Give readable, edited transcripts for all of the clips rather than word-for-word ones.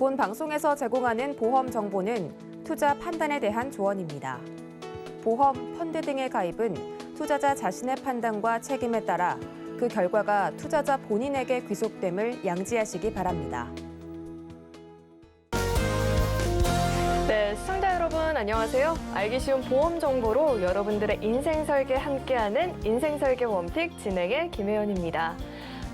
본 방송에서 제공하는 보험 정보는 투자 판단에 대한 조언입니다. 보험, 펀드 등의 가입은 투자자 자신의 판단과 책임에 따라 그 결과가 투자자 본인에게 귀속됨을 양지하시기 바랍니다. 네, 시청자 여러분 안녕하세요. 알기 쉬운 보험 정보로 여러분들의 인생 설계 함께하는 인생 설계 원픽 진행의 김혜연입니다.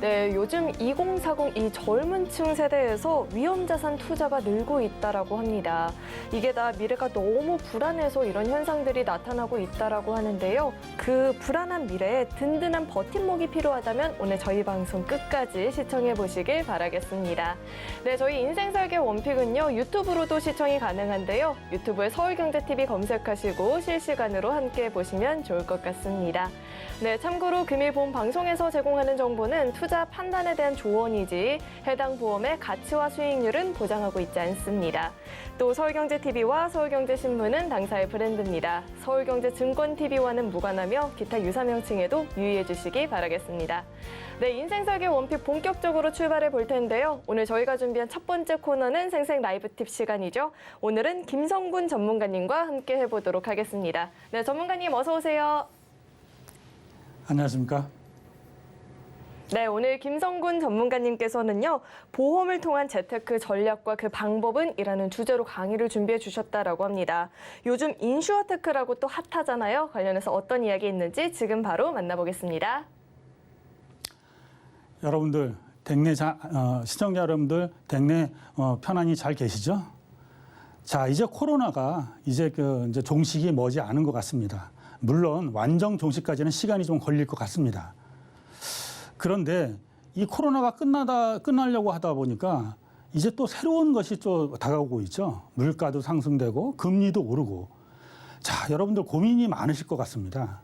네, 요즘 2040 이 젊은 층 세대에서 위험자산 투자가 늘고 있다라고 합니다. 이게 다 미래가 너무 불안해서 이런 현상들이 나타나고 있다라고 하는데요. 그 불안한 미래에 든든한 버팀목이 필요하다면 오늘 저희 방송 끝까지 시청해 보시길 바라겠습니다. 네, 저희 인생 설계 원픽은요, 유튜브로도 시청이 가능한데요. 유튜브에 서울경제TV 검색하시고 실시간으로 함께 보시면 좋을 것 같습니다. 네, 참고로 금일 본 방송에서 제공하는 정보는 투자 판단에 대한 조언이지 해당 보험의 가치와 수익률은 보장하고 있지 않습니다. 또 서울경제TV와 서울경제신문은 당사의 브랜드입니다. 서울경제증권TV와는 무관하며 기타 유사 명칭에도 유의해 주시기 바라겠습니다. 네, 인생 설계 원픽 본격적으로 출발해 볼 텐데요. 오늘 저희가 준비한 첫 번째 코너는 생생 라이브 팁 시간이죠. 오늘은 김성군 전문가님과 함께 해보도록 하겠습니다. 네, 전문가님 어서 오세요. 안녕하십니까? 네, 오늘 김성군 전문가님께서는요, 보험을 통한 재테크 전략과 그 방법은 이라는 주제로 강의를 준비해 주셨다라고 합니다. 요즘 인슈어테크라고 또 핫하잖아요. 관련해서 어떤 이야기 있는지 지금 바로 만나보겠습니다. 여러분들, 시청자 여러분들, 댁내 편안히 잘 계시죠? 자, 이제 코로나가 이제 종식이 머지 않은 것 같습니다. 물론 완전 종식까지는 시간이 좀 걸릴 것 같습니다. 그런데 이 코로나가 끝나려고 하다 보니까 이제 또 새로운 것이 또 다가오고 있죠. 물가도 상승되고 금리도 오르고. 자, 여러분들 고민이 많으실 것 같습니다.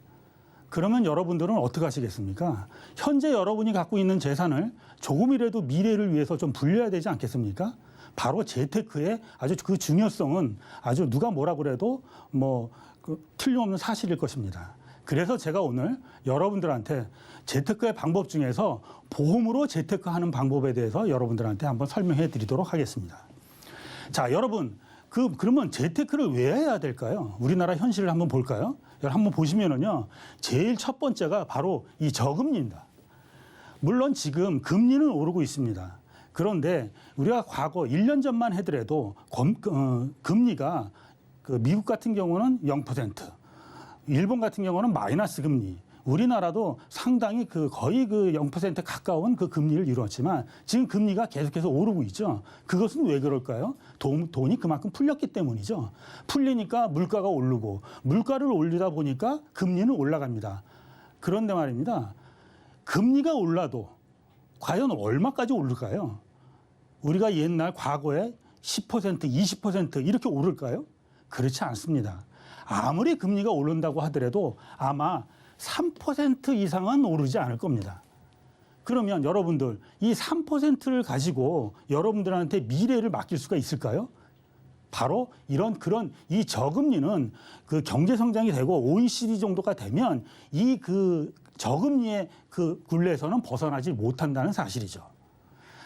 그러면 여러분들은 어떻게 하시겠습니까? 현재 여러분이 갖고 있는 재산을 조금이라도 미래를 위해서 좀 불려야 되지 않겠습니까? 바로 재테크의 아주 그 중요성은 아주 누가 뭐라 그래도 틀림없는 사실일 것입니다. 그래서 제가 오늘 여러분들한테 재테크의 방법 중에서 보험으로 재테크하는 방법에 대해서 여러분들한테 한번 설명해 드리도록 하겠습니다. 자, 여러분, 그러면 재테크를 왜 해야 될까요? 우리나라 현실을 한번 볼까요? 한번 보시면은요, 제일 첫 번째가 바로 이 저금리입니다. 물론 지금 금리는 오르고 있습니다. 그런데 우리가 과거 1년 전만 하더라도 금리가 미국 같은 경우는 0%, 일본 같은 경우는 마이너스 금리, 우리나라도 상당히 거의 0% 가까운 그 금리를 이루었지만 지금 금리가 계속해서 오르고 있죠. 그것은 왜 그럴까요? 돈이 그만큼 풀렸기 때문이죠. 풀리니까 물가가 오르고 물가를 올리다 보니까 금리는 올라갑니다. 그런데 말입니다. 금리가 올라도 과연 얼마까지 오를까요? 우리가 옛날 과거에 10%, 20% 이렇게 오를까요? 그렇지 않습니다. 아무리 금리가 오른다고 하더라도 아마 3% 이상은 오르지 않을 겁니다. 그러면 여러분들 이 3%를 가지고 여러분들한테 미래를 맡길 수가 있을까요? 바로 그런 이 저금리는 그 경제 성장이 되고 OECD 정도가 되면 이 저금리의 굴레에서는 벗어나지 못한다는 사실이죠.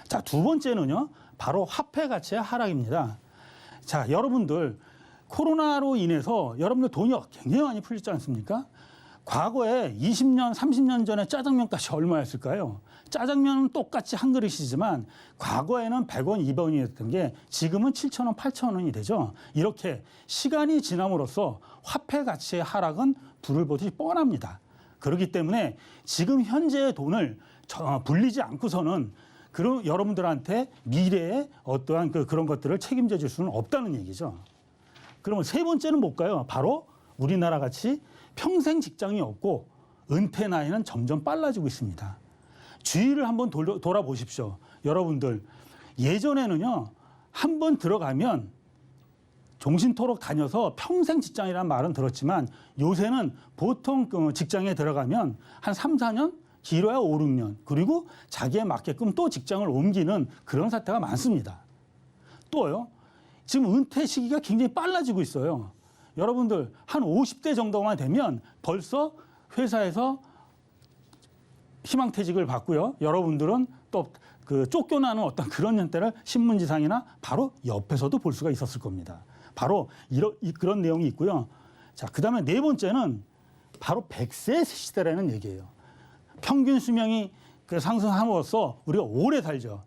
자, 두 번째는요, 바로 화폐 가치의 하락입니다. 자, 여러분들 코로나로 인해서 여러분들 돈이 굉장히 많이 풀렸지 않습니까? 과거에 20년, 30년 전에 짜장면 값이 얼마였을까요? 짜장면은 똑같이 한 그릇이지만 과거에는 100원, 200원이었던 게 지금은 7,000원, 8,000원이 되죠. 이렇게 시간이 지남으로써 화폐 가치의 하락은 불을 보듯이 뻔합니다. 그렇기 때문에 지금 현재의 돈을 불리지 않고서는 여러분들한테 미래에 어떠한 그런 것들을 책임져 줄 수는 없다는 얘기죠. 그러면 세 번째는 뭘까요? 바로 우리나라 같이 평생 직장이 없고 은퇴 나이는 점점 빨라지고 있습니다. 주위를 한번 돌아보십시오. 여러분들 예전에는요, 한번 들어가면 종신토록 다녀서 평생 직장이라는 말은 들었지만 요새는 보통 직장에 들어가면 한 3, 4년, 길어야 5, 6년, 그리고 자기에 맞게끔 또 직장을 옮기는 그런 사태가 많습니다. 또요, 지금 은퇴 시기가 굉장히 빨라지고 있어요. 여러분들 한 50대 정도만 되면 벌써 회사에서 희망퇴직을 받고요. 여러분들은 또 그 쫓겨나는 어떤 그런 형태를 신문지상이나 바로 옆에서도 볼 수가 있었을 겁니다. 바로 그런 내용이 있고요. 자, 그다음에 네 번째는 바로 100세 시대라는 얘기예요. 평균 수명이 상승함으로써 우리가 오래 살죠.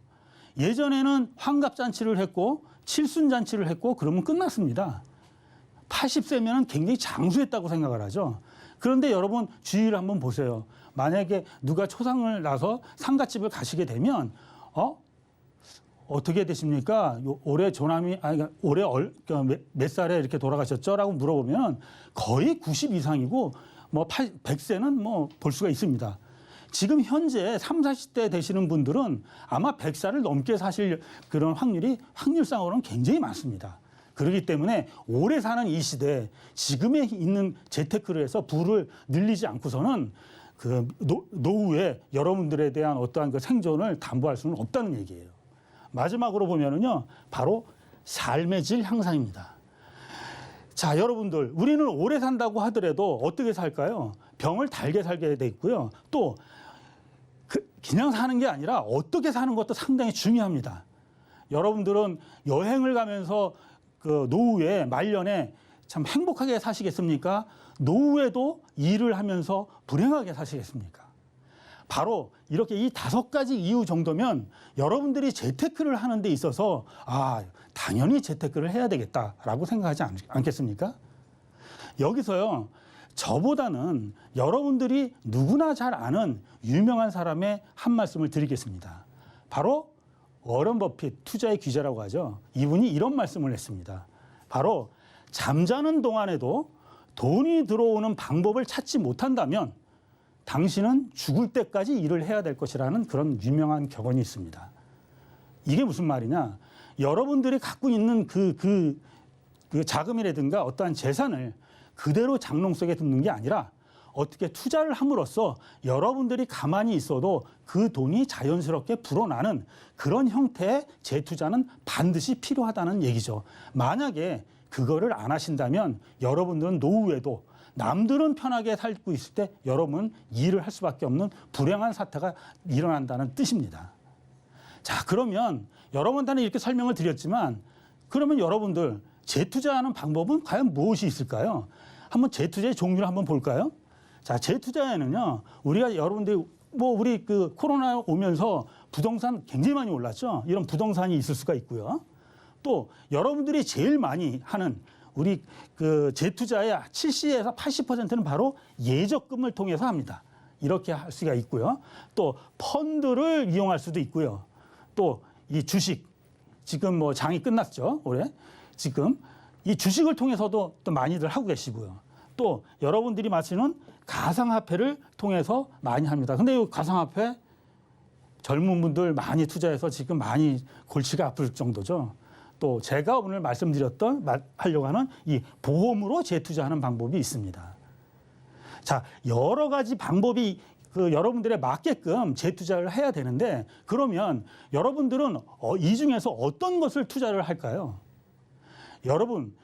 예전에는 환갑잔치를 했고 칠순잔치를 했고 그러면 끝났습니다. 80세면 굉장히 장수했다고 생각을 하죠. 그런데 여러분 주위를 한번 보세요. 만약에 누가 초상을 나서 상가집을 가시게 되면 어떻게 되십니까? 올해 조남이 올해 몇 살에 이렇게 돌아가셨죠?라고 물어보면 거의 90 이상이고 뭐 100세는 뭐 볼 수가 있습니다. 지금 현재 30, 40대 되시는 분들은 아마 100살을 넘게 사실 그런 확률상으로는 굉장히 많습니다. 그렇기 때문에 오래 사는 이 시대에 지금에 있는 재테크를 해서 부를 늘리지 않고서는 그 노후에 여러분들에 대한 어떠한 그 생존을 담보할 수는 없다는 얘기예요. 마지막으로 보면은요, 바로 삶의 질 향상입니다. 자, 여러분들, 우리는 오래 산다고 하더라도 어떻게 살까요? 병을 달게 살게 돼 있고요. 또 그냥 사는 게 아니라 어떻게 사는 것도 상당히 중요합니다. 여러분들은 여행을 가면서 그 노후에 말년에 참 행복하게 사시겠습니까? 노후에도 일을 하면서 불행하게 사시겠습니까? 바로 이렇게 이 5가지 이유 정도면 여러분들이 재테크를 하는 데 있어서 당연히 재테크를 해야 되겠다라고 생각하지 않겠습니까? 여기서요, 저보다는 여러분들이 누구나 잘 아는 유명한 사람의 한 말씀을 드리겠습니다. 바로 워런 버핏 투자의 귀재라고 하죠. 이분이 이런 말씀을 했습니다. 바로 잠자는 동안에도 돈이 들어오는 방법을 찾지 못한다면 당신은 죽을 때까지 일을 해야 될 것이라는 그런 유명한 격언이 있습니다. 이게 무슨 말이냐? 여러분들이 갖고 있는 그 자금이라든가 어떠한 재산을 그대로 장롱 속에 두는 게 아니라 어떻게 투자를 함으로써 여러분들이 가만히 있어도 그 돈이 자연스럽게 불어나는 그런 형태의 재투자는 반드시 필요하다는 얘기죠. 만약에 그거를 안 하신다면 여러분들은 노후에도 남들은 편하게 살고 있을 때 여러분은 일을 할 수밖에 없는 불행한 사태가 일어난다는 뜻입니다. 자, 그러면 여러분들은 이렇게 설명을 드렸지만 그러면 여러분들 재투자하는 방법은 과연 무엇이 있을까요? 한번 재투자의 종류를 한번 볼까요? 자, 재투자에는요, 우리가 여러분들이 우리 그 코로나 오면서 부동산 굉장히 많이 올랐죠. 이런 부동산이 있을 수가 있고요. 또 여러분들이 제일 많이 하는 우리 그 재투자의 70에서 80%는 바로 예적금을 통해서 합니다. 이렇게 할 수가 있고요. 또 펀드를 이용할 수도 있고요. 또 이 주식, 지금 뭐 장이 끝났죠, 올해. 지금 이 주식을 통해서도 또 많이들 하고 계시고요. 또 여러분들이 마시는 가상화폐를 통해서 많이 합니다. 근데 이 가상화폐 젊은 분들 많이 투자해서 지금 많이 골치가 아플 정도죠. 또 제가 오늘 하려고 하는 이 보험으로 재투자하는 방법이 있습니다. 자, 여러 가지 방법이 여러분들에 맞게끔 재투자를 해야 되는데 그러면 여러분들은 이 중에서 어떤 것을 투자를 할까요? 여러분,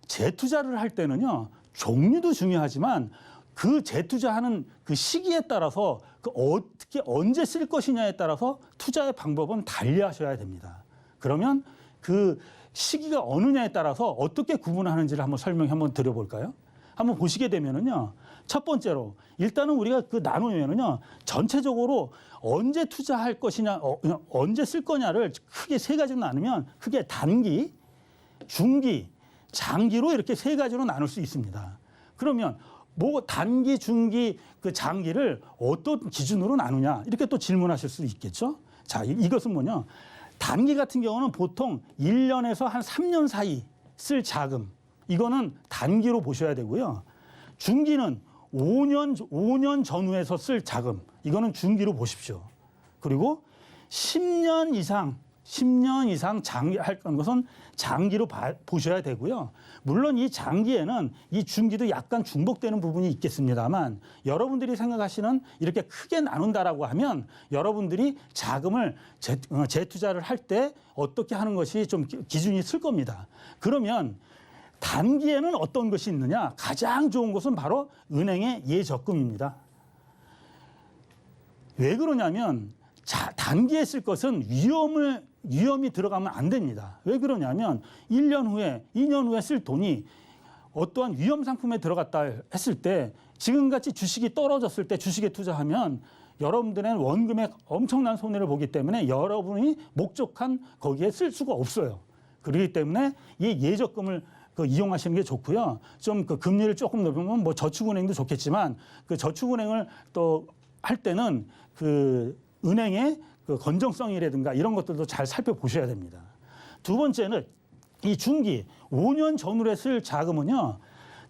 재투자를 할 때는요, 종류도 중요하지만 그 재투자하는 그 시기에 따라서 어떻게 언제 쓸 것이냐에 따라서 투자의 방법은 달리하셔야 됩니다. 그러면 그 시기가 어느냐에 따라서 어떻게 구분하는지를 한번 드려볼까요? 한번 보시게 되면은요, 첫 번째로 일단은 우리가 나누면은요, 전체적으로 언제 투자할 것이냐, 언제 쓸 거냐를 크게 세 가지로 나누면 크게 단기, 중기, 장기로 이렇게 세 가지로 나눌 수 있습니다. 그러면 단기, 중기, 장기를 어떤 기준으로 나누냐 이렇게 또 질문하실 수 있겠죠. 자, 이것은 뭐냐? 단기 같은 경우는 보통 1년에서 한 3년 사이 쓸 자금, 이거는 단기로 보셔야 되고요. 중기는 5년 전후에서 쓸 자금, 이거는 중기로 보십시오. 그리고 10년 이상 장기 할 것은 장기로 보셔야 되고요. 물론 이 장기에는 이 중기도 약간 중복되는 부분이 있겠습니다만 여러분들이 생각하시는 이렇게 크게 나눈다라고 하면 여러분들이 자금을 재투자를 할 때 어떻게 하는 것이 좀 기준이 있을 겁니다. 그러면 단기에는 어떤 것이 있느냐? 가장 좋은 것은 바로 은행의 예적금입니다. 왜 그러냐면 단기에 쓸 것은 위험이 들어가면 안 됩니다. 왜 그러냐면 1년 후에, 2년 후에 쓸 돈이 어떠한 위험 상품에 들어갔다 했을 때 지금같이 주식이 떨어졌을 때 주식에 투자하면 여러분들의 원금에 엄청난 손해를 보기 때문에 여러분이 목적한 거기에 쓸 수가 없어요. 그렇기 때문에 이 예적금을 이용하시는 게 좋고요. 좀 그 금리를 조금 높이면 뭐 저축은행도 좋겠지만 그 저축은행을 또 할 때는 그 은행의 그 건정성이라든가 이런 것들도 잘 살펴보셔야 됩니다. 두 번째는 이 중기 5년 전후에 쓸 자금은요.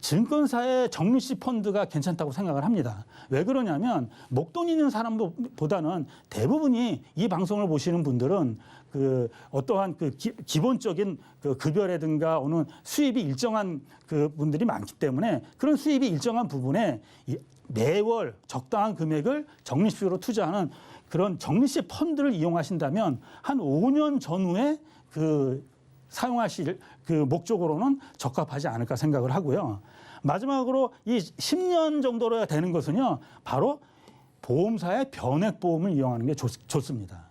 증권사의 적립식 펀드가 괜찮다고 생각을 합니다. 왜 그러냐면 목돈 있는 사람보다는 대부분이 이 방송을 보시는 분들은 그 어떠한 그 기본적인 그 급여라든가 어느 수입이 일정한 그 분들이 많기 때문에 그런 수입이 일정한 부분에 매월 적당한 금액을 적립식으로 투자하는 그런 적립식 펀드를 이용하신다면 한 5년 전후에 그 사용하실 그 목적으로는 적합하지 않을까 생각을 하고요. 마지막으로 이 10년 정도로 되는 것은요. 바로 보험사의 변액보험을 이용하는 게 좋습니다.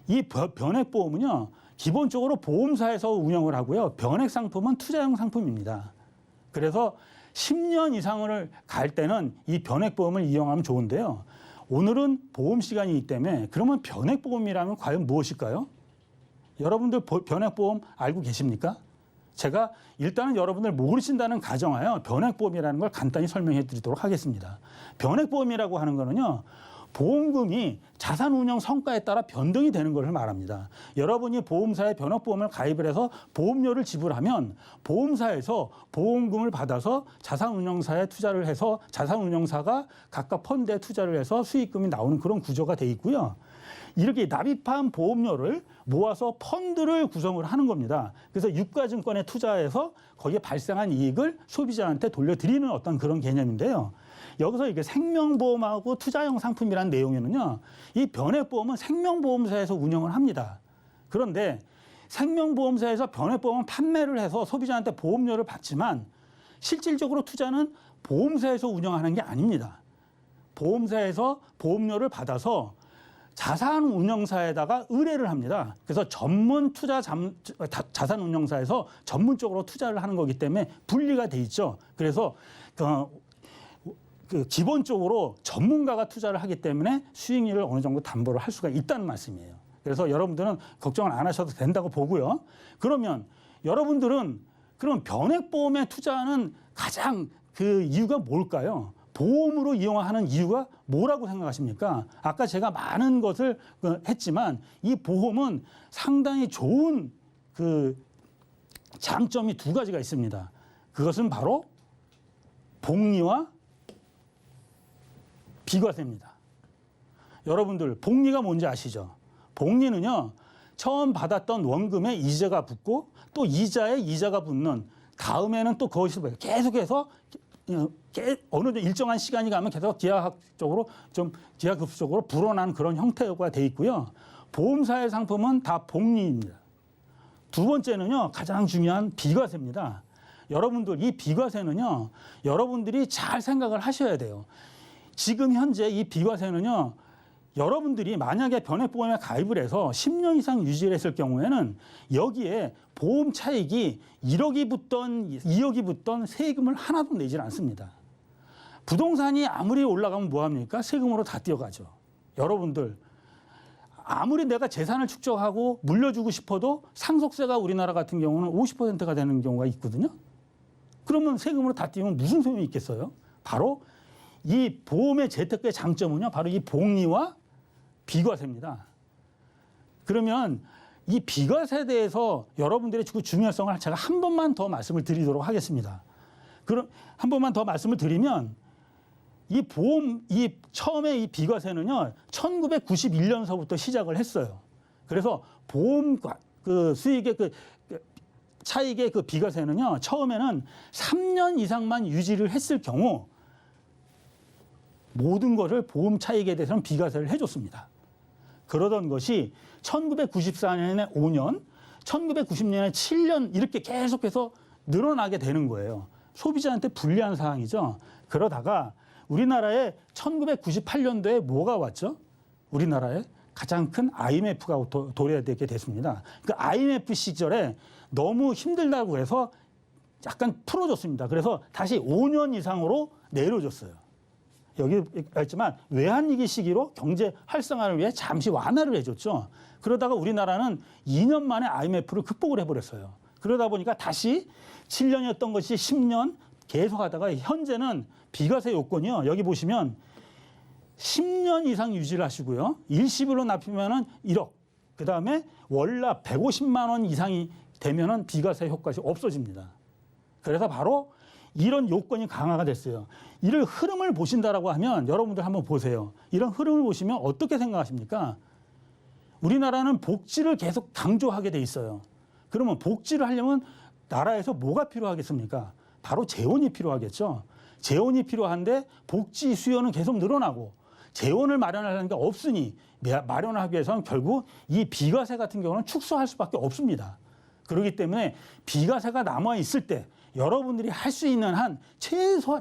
이 변액보험은요. 기본적으로 보험사에서 운영을 하고요. 변액상품은 투자형 상품입니다. 그래서 10년 이상을 갈 때는 이 변액보험을 이용하면 좋은데요. 오늘은 보험 시간이기 때문에 그러면 변액보험이라면 과연 무엇일까요? 여러분들 변액보험 알고 계십니까? 제가 일단은 여러분들 모르신다는 가정하여 변액보험이라는 걸 간단히 설명해 드리도록 하겠습니다. 변액보험이라고 하는 거는요. 보험금이 자산운용 성과에 따라 변동이 되는 것을 말합니다. 여러분이 보험사에 변액보험을 가입을 해서 보험료를 지불하면 보험사에서 보험금을 받아서 자산운용사에 투자를 해서 자산운용사가 각각 펀드에 투자를 해서 수익금이 나오는 그런 구조가 돼 있고요. 이렇게 납입한 보험료를 모아서 펀드를 구성을 하는 겁니다. 그래서 유가증권에 투자해서 거기에 발생한 이익을 소비자한테 돌려드리는 어떤 그런 개념인데요. 여기서 이게 생명보험하고 투자형 상품이라는 내용에는요. 이 변액보험은 생명보험사에서 운영을 합니다. 그런데 생명보험사에서 변액보험은 판매를 해서 소비자한테 보험료를 받지만 실질적으로 투자는 보험사에서 운영하는 게 아닙니다. 보험사에서 보험료를 받아서 자산운용사에다가 의뢰를 합니다. 그래서 전문 자산운용사에서 전문적으로 투자를 하는 거기 때문에 분리가 돼 있죠. 그래서 기본적으로 전문가가 투자를 하기 때문에 수익률을 어느 정도 담보를 할 수가 있다는 말씀이에요. 그래서 여러분들은 걱정을 안 하셔도 된다고 보고요. 그러면 여러분들은 그럼 변액보험에 투자하는 가장 그 이유가 뭘까요? 보험으로 이용하는 이유가 뭐라고 생각하십니까? 아까 제가 많은 것을 했지만 이 보험은 상당히 좋은 그 장점이 두 가지가 있습니다. 그것은 바로 복리와 비과세입니다. 여러분들 복리가 뭔지 아시죠? 복리는요. 처음 받았던 원금에 이자가 붙고 또 이자에 이자가 붙는 다음에는 또 그것이 계속해서 어느 일정한 시간이 가면 계속 기하학적으로 좀 기하급수적으로 불어난 그런 형태가 돼 있고요. 보험사의 상품은 다 복리입니다. 두 번째는요. 가장 중요한 비과세입니다. 여러분들 이 비과세는요. 여러분들이 잘 생각을 하셔야 돼요. 지금 현재 이 비과세는요. 여러분들이 만약에 변액보험에 가입을 해서 10년 이상 유지를 했을 경우에는 여기에 보험 차익이 1억이 붙던 2억이 붙던 세금을 하나도 내질 않습니다. 부동산이 아무리 올라가면 뭐합니까? 세금으로 다 뛰어가죠. 여러분들 아무리 내가 재산을 축적하고 물려주고 싶어도 상속세가 우리나라 같은 경우는 50%가 되는 경우가 있거든요. 그러면 세금으로 다 띄우면 무슨 소용이 있겠어요? 바로 이 보험의 재테크의 장점은요. 바로 이 복리와 비과세입니다. 그러면 이 비과세에 대해서 여러분들의 중요성을 제가 한 번만 더 말씀을 드리도록 하겠습니다. 그럼 한 번만 더 말씀을 드리면 이 처음에 이 비과세는요, 1991년서부터 시작을 했어요. 그래서 보험 그 수익의 그 차익의 그 비과세는요, 처음에는 3년 이상만 유지를 했을 경우 모든 것을 보험 차익에 대해서는 비과세를 해줬습니다. 그러던 것이 1994년에 5년, 1990년에 7년 이렇게 계속해서 늘어나게 되는 거예요. 소비자한테 불리한 사항이죠. 그러다가 우리나라에 1998년도에 뭐가 왔죠? 우리나라에 가장 큰 IMF가 도래되게 됐습니다. 그 IMF 시절에 너무 힘들다고 해서 약간 풀어줬습니다. 그래서 다시 5년 이상으로 내려줬어요. 여기 있지만 외환위기 시기로 경제 활성화를 위해 잠시 완화를 해줬죠. 그러다가 우리나라는 2년 만에 IMF를 극복을 해버렸어요. 그러다 보니까 다시 7년이었던 것이 10년 계속 하다가 현재는 비과세 요건이요. 여기 보시면 10년 이상 유지를 하시고요. 일시불로 납입하면은 1억. 그 다음에 월납 150만 원 이상이 되면은 비과세 효과가 없어집니다. 그래서 바로 이런 요건이 강화가 됐어요. 이를 흐름을 보신다라고 하면 여러분들 한번 보세요. 이런 흐름을 보시면 어떻게 생각하십니까? 우리나라는 복지를 계속 강조하게 돼 있어요. 그러면 복지를 하려면 나라에서 뭐가 필요하겠습니까? 바로 재원이 필요하겠죠. 재원이 필요한데 복지 수요는 계속 늘어나고 재원을 마련하려는 게 없으니 마련하기 위해서는 결국 이 비과세 같은 경우는 축소할 수밖에 없습니다. 그렇기 때문에 비과세가 남아 있을 때 여러분들이 할 수 있는 한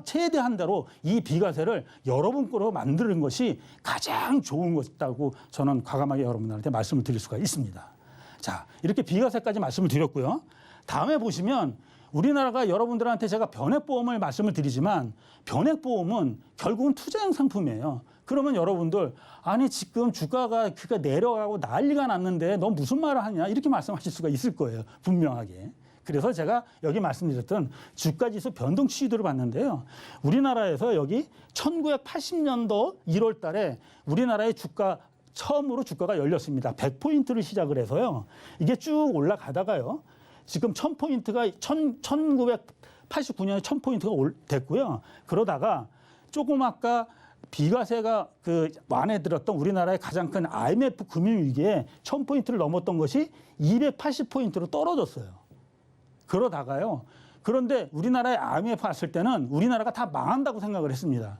최대한 대로 이 비과세를 여러분 거로 만드는 것이 가장 좋은 것이라고 저는 과감하게 여러분들한테 말씀을 드릴 수가 있습니다. 자, 이렇게 비과세까지 말씀을 드렸고요. 다음에 보시면 우리나라가 여러분들한테 제가 변액보험을 말씀을 드리지만 변액보험은 결국은 투자형 상품이에요. 그러면 여러분들 아니 지금 주가가 내려가고 난리가 났는데 너 무슨 말을 하냐 이렇게 말씀하실 수가 있을 거예요. 분명하게. 그래서 제가 여기 말씀드렸던 주가지수 변동 추이도를 봤는데요. 우리나라에서 여기 1980년도 1월 달에 우리나라의 처음으로 주가가 열렸습니다. 100포인트를 시작을 해서요. 이게 쭉 올라가다가요. 지금 1000포인트가 1989년에 1000포인트가 됐고요. 그러다가 조금 아까 비과세가 완해들었던 우리나라의 가장 큰 IMF 금융위기에 1000포인트를 넘었던 것이 280포인트로 떨어졌어요. 그러다가요. 그런데 우리나라의 IMF 왔을 때는 우리나라가 다 망한다고 생각을 했습니다.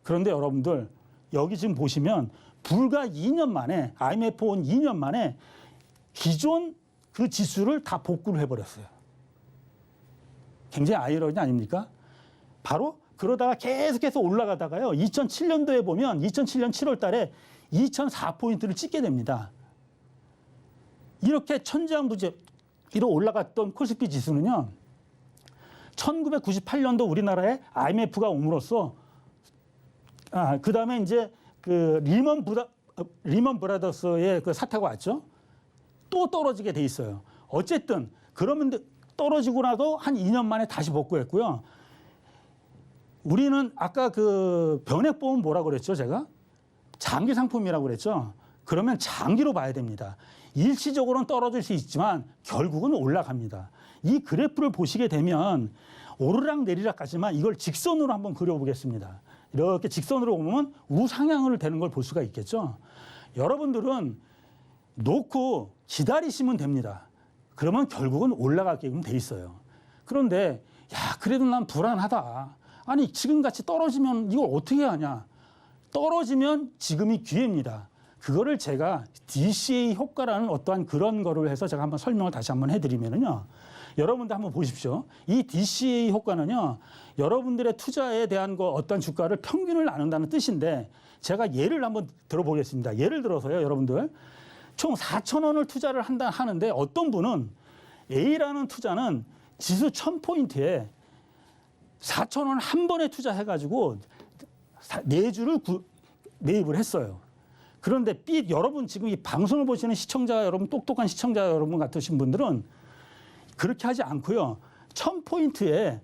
그런데 여러분들 여기 지금 보시면 불과 2년 만에 IMF 온 2년 만에 기존 그 지수를 다 복구를 해버렸어요. 굉장히 아이러니 아닙니까? 바로 그러다가 계속해서 올라가다가요. 2007년도에 보면 2007년 7월 달에 2004포인트를 찍게 됩니다. 이렇게 천지양부지로 올라갔던 코스피 지수는요. 1998년도 우리나라에 IMF가 옴으로써 그 다음에 이제 리먼 브라더스의 그 사태가 왔죠. 또 떨어지게 돼 있어요. 어쨌든 그러면 떨어지고 나도 한 2년 만에 다시 복구했고요. 우리는 아까 그 변액보험 뭐라고 그랬죠, 제가? 장기 상품이라고 그랬죠. 그러면 장기로 봐야 됩니다. 일시적으로는 떨어질 수 있지만 결국은 올라갑니다. 이 그래프를 보시게 되면 오르락 내리락까지만 이걸 직선으로 한번 그려보겠습니다. 이렇게 직선으로 보면 우상향을 되는 걸 볼 수가 있겠죠. 여러분들은 놓고 기다리시면 됩니다. 그러면 결국은 올라가게끔 돼 있어요. 그런데 그래도 난 불안하다. 아니 지금같이 떨어지면 이걸 어떻게 하냐. 떨어지면 지금이 기회입니다. 그거를 제가 DCA 효과라는 어떠한 그런 거를 해서 제가 한번 설명을 다시 한번 해드리면요. 여러분들 한번 보십시오. 이 DCA 효과는요. 여러분들의 투자에 대한 어떤 주가를 평균을 나눈다는 뜻인데 제가 예를 한번 들어보겠습니다. 예를 들어서요. 여러분들 총 4,000원을 투자를 하는데 어떤 분은 A라는 투자는 지수 1000포인트에 4,000원 한 번에 투자해가지고 4주를 매입을 했어요. 그런데 여러분 지금 이 방송을 보시는 시청자 여러분, 똑똑한 시청자 여러분 같으신 분들은 그렇게 하지 않고요. 1000포인트에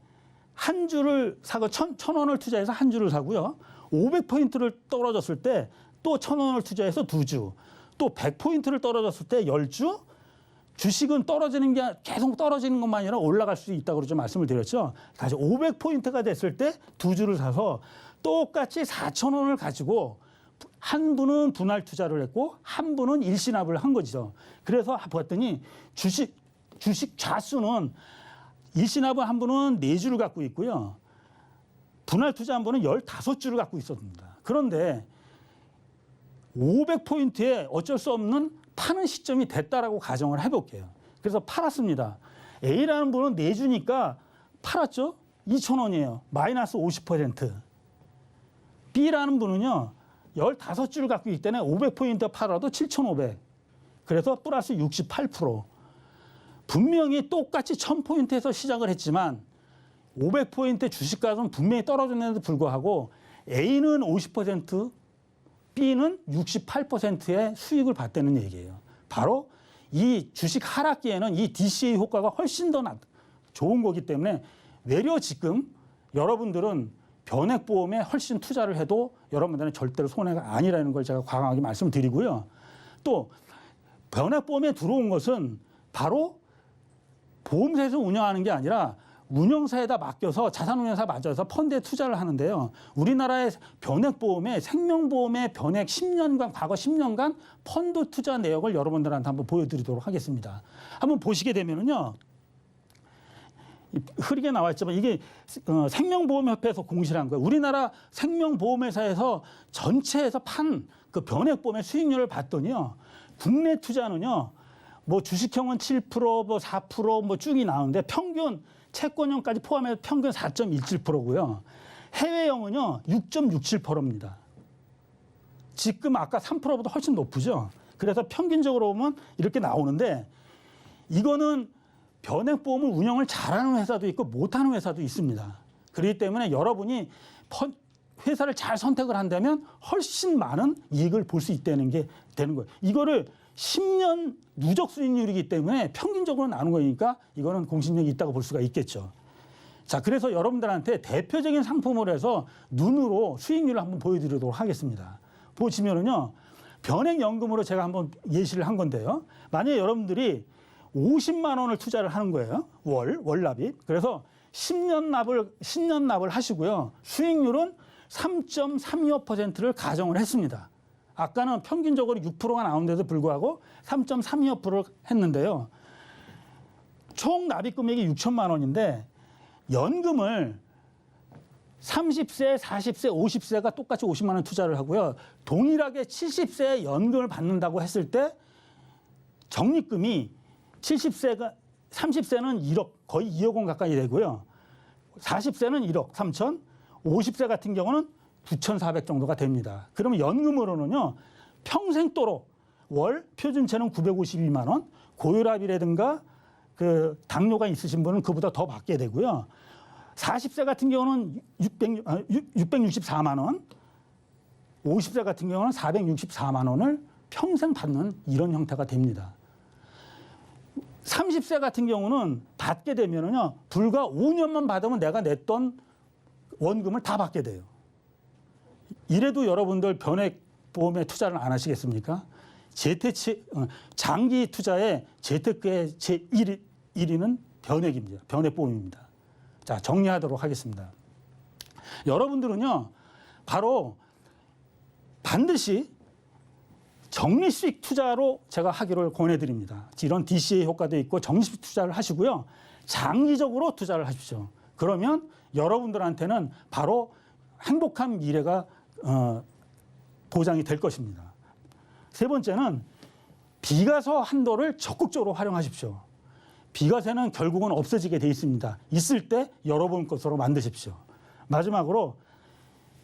한 주를 사고 1,000원을 투자해서 한 주를 사고요. 500포인트를 떨어졌을 때 또 1,000원을 투자해서 2주, 또 100포인트를 떨어졌을 때 10주, 주식은 떨어지는 게 계속 떨어지는 것만 아니라 올라갈 수 있다고 그러죠. 말씀을 드렸죠. 다시 500포인트가 됐을 때 2주를 사서 똑같이 4,000원을 가지고 한 분은 분할 투자를 했고 한 분은 일시납을 한 거죠. 그래서 봤더니 주식 좌수는 일시납은 한 분은 4주를 갖고 있고요. 분할 투자 한 분은 15주를 갖고 있었습니다. 그런데 500포인트에 어쩔 수 없는 파는 시점이 됐다라고 가정을 해볼게요. 그래서 팔았습니다. A라는 분은 4주니까 팔았죠. 2,000원이에요. 마이너스 50%. B라는 분은요. 15주를 갖고 있기 때문에 500포인트 팔아도 7,500. 그래서 플러스 68%. 분명히 똑같이 1000포인트에서 시작을 했지만 500포인트 주식가는 분명히 떨어졌는데도 불구하고 A는 50%, B는 68%의 수익을 봤다는 얘기예요. 바로 이 주식 하락기에는 이 DCA 효과가 훨씬 더 좋은 거기 때문에 외려 지금 여러분들은 변액보험에 훨씬 투자를 해도 여러분들은 절대로 손해가 아니라는 걸 제가 과감하게 말씀드리고요. 또 변액보험에 들어온 것은 바로 보험사에서 운영하는 게 아니라 운영사에다 맡겨서 자산운용사 맡겨서 펀드에 투자를 하는데요. 우리나라의 변액보험의 생명보험의 변액 10년간 과거 10년간 펀드 투자 내역을 여러분들한테 한번 보여드리도록 하겠습니다. 한번 보시게 되면은요. 흐리게 나와 있지만 이게 생명보험협회에서 공시를 한 거예요. 우리나라 생명보험회사에서 전체에서 판 그 변액보험의 수익률을 봤더니요. 국내 투자는요. 뭐 주식형은 7%, 뭐 4%, 뭐 쭉이 나오는데 평균 채권형까지 포함해서 평균 4.17%고요. 해외형은요. 6.67%입니다. 지금 아까 3%보다 훨씬 높으죠. 그래서 평균적으로 보면 이렇게 나오는데 이거는 변액보험을 운영을 잘하는 회사도 있고 못하는 회사도 있습니다. 그렇기 때문에 여러분이 회사를 잘 선택을 한다면 훨씬 많은 이익을 볼 수 있다는 게 되는 거예요. 이거를 10년 누적 수익률이기 때문에 평균적으로 나오는 거니까 이거는 공신력이 있다고 볼 수가 있겠죠. 자, 그래서 여러분들한테 대표적인 상품을 해서 눈으로 수익률을 한번 보여드리도록 하겠습니다. 보시면은요, 변액연금으로 제가 한번 예시를 한 건데요. 만약에 여러분들이 50만 원을 투자를 하는 거예요. 월납입. 그래서 10년 납을 하시고요. 수익률은 3.32%를 가정을 했습니다. 아까는 평균적으로 6%가 나오는데도 불구하고 3.32%를 했는데요. 총 납입 금액이 6천만 원인데 연금을 30세, 40세, 50세가 똑같이 50만 원 투자를 하고요. 동일하게 70세에 연금을 받는다고 했을 때 적립금이 30세는 1억, 거의 2억 원 가까이 되고요. 40세는 1억 3천, 50세 같은 경우는 9,400 정도가 됩니다. 그러면 연금으로는요, 평생도록 월 표준체는 952만 원, 고혈압이라든가 그 당뇨가 있으신 분은 그보다 더 받게 되고요. 40세 같은 경우는 664만 원, 50세 같은 경우는 464만 원을 평생 받는 이런 형태가 됩니다. 30세 같은 경우는 받게 되면은요, 불과 5년만 받으면 내가 냈던 원금을 다 받게 돼요. 이래도 여러분들 변액보험에 투자를 안 하시겠습니까? 장기 투자의 재테크의 제1위는 변액입니다. 변액보험입니다. 자, 정리하도록 하겠습니다. 여러분들은요, 바로 반드시 적립식 투자로 제가 하기를 권해드립니다. 이런 DCA 효과도 있고 적립식 투자를 하시고요. 장기적으로 투자를 하십시오. 그러면 여러분들한테는 바로 행복한 미래가 보장이 될 것입니다. 세 번째는 비과세 한도를 적극적으로 활용하십시오. 비과세는 결국은 없어지게 돼 있습니다. 있을 때 여러분 것으로 만드십시오. 마지막으로